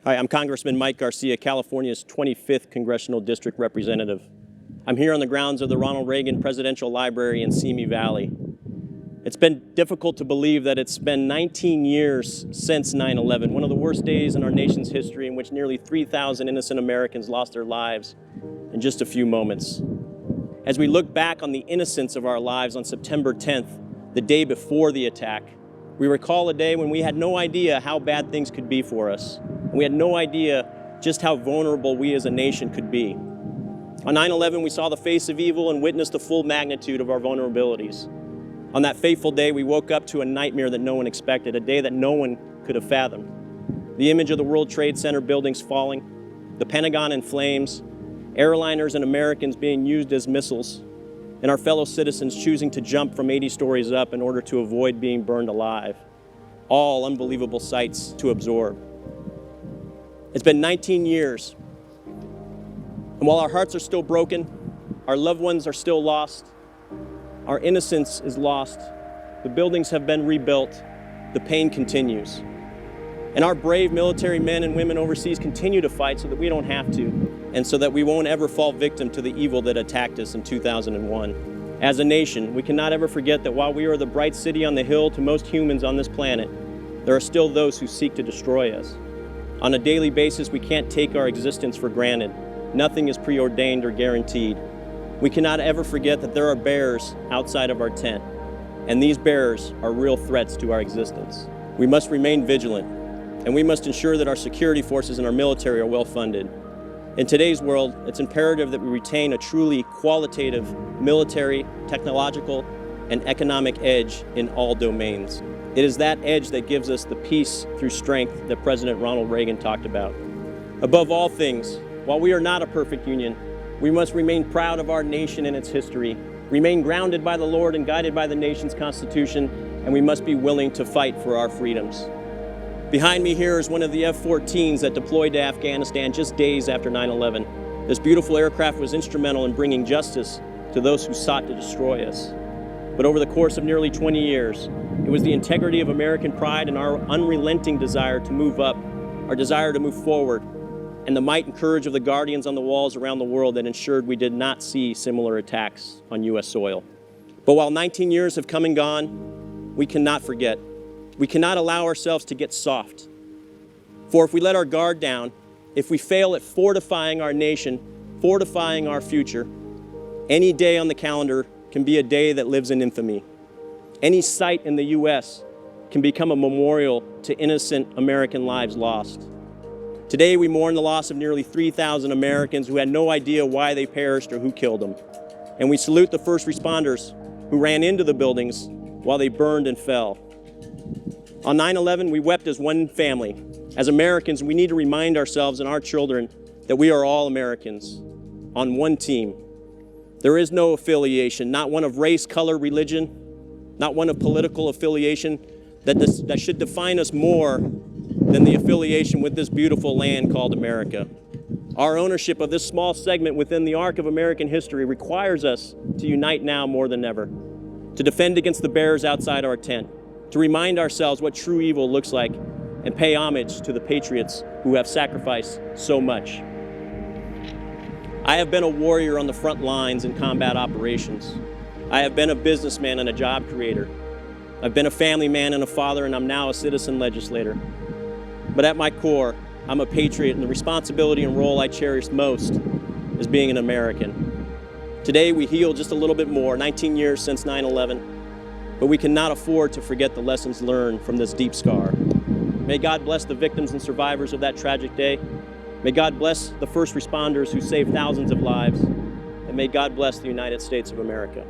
Hi, I'm Congressman Mike Garcia, California's 25th Congressional District Representative. I'm here on the grounds of the Ronald Reagan Presidential Library in Simi Valley. It's been difficult to believe that it's been 19 years since 9/11, one of the worst days in our nation's history, in which nearly 3,000 innocent Americans lost their lives in just a few moments. As we look back on the innocence of our lives on September 10th, the day before the attack, we recall a day when we had no idea how bad things could be for us. And we had no idea just how vulnerable we as a nation could be. On 9/11, we saw the face of evil and witnessed the full magnitude of our vulnerabilities. On that fateful day, we woke up to a nightmare that no one expected, a day that no one could have fathomed. The image of the World Trade Center buildings falling, the Pentagon in flames, airliners and Americans being used as missiles, and our fellow citizens choosing to jump from 80 stories up in order to avoid being burned alive. All unbelievable sights to absorb. It's been 19 years, and while our hearts are still broken, our loved ones are still lost, our innocence is lost, the buildings have been rebuilt, the pain continues. And our brave military men and women overseas continue to fight so that we don't have to, and so that we won't ever fall victim to the evil that attacked us in 2001. As a nation, we cannot ever forget that while we are the bright city on the hill to most humans on this planet, there are still those who seek to destroy us. On a daily basis, we can't take our existence for granted. Nothing is preordained or guaranteed. We cannot ever forget that there are bears outside of our tent, and these bears are real threats to our existence. We must remain vigilant, and we must ensure that our security forces and our military are well funded. In today's world, it's imperative that we retain a truly qualitative military, technological, and economic edge in all domains. It is that edge that gives us the peace through strength that President Ronald Reagan talked about. Above all things, while we are not a perfect union, we must remain proud of our nation and its history, remain grounded by the Lord and guided by the nation's Constitution, and we must be willing to fight for our freedoms. Behind me here is one of the F-14s that deployed to Afghanistan just days after 9/11. This beautiful aircraft was instrumental in bringing justice to those who sought to destroy us. But over the course of nearly 20 years, it was the integrity of American pride and our unrelenting desire to move up, our desire to move forward, and the might and courage of the guardians on the walls around the world that ensured we did not see similar attacks on U.S. soil. But while 19 years have come and gone, we cannot forget. We cannot allow ourselves to get soft. For if we let our guard down, if we fail at fortifying our nation, fortifying our future, any day on the calendar can be a day that lives in infamy. Any site in the U.S. can become a memorial to innocent American lives lost. Today, we mourn the loss of nearly 3,000 Americans who had no idea why they perished or who killed them. And we salute the first responders who ran into the buildings while they burned and fell. On 9/11, we wept as one family. As Americans, we need to remind ourselves and our children that we are all Americans on one team. There is no affiliation, not one of race, color, religion, not one of political affiliation that should define us more than the affiliation with this beautiful land called America. Our ownership of this small segment within the arc of American history requires us to unite now more than ever, to defend against the bears outside our tent, to remind ourselves what true evil looks like, and pay homage to the patriots who have sacrificed so much. I have been a warrior on the front lines in combat operations. I have been a businessman and a job creator. I've been a family man and a father, and I'm now a citizen legislator. But at my core, I'm a patriot, and the responsibility and role I cherish most is being an American. Today, we heal just a little bit more, 19 years since 9/11, but we cannot afford to forget the lessons learned from this deep scar. May God bless the victims and survivors of that tragic day. May God bless the first responders who saved thousands of lives, and may God bless the United States of America.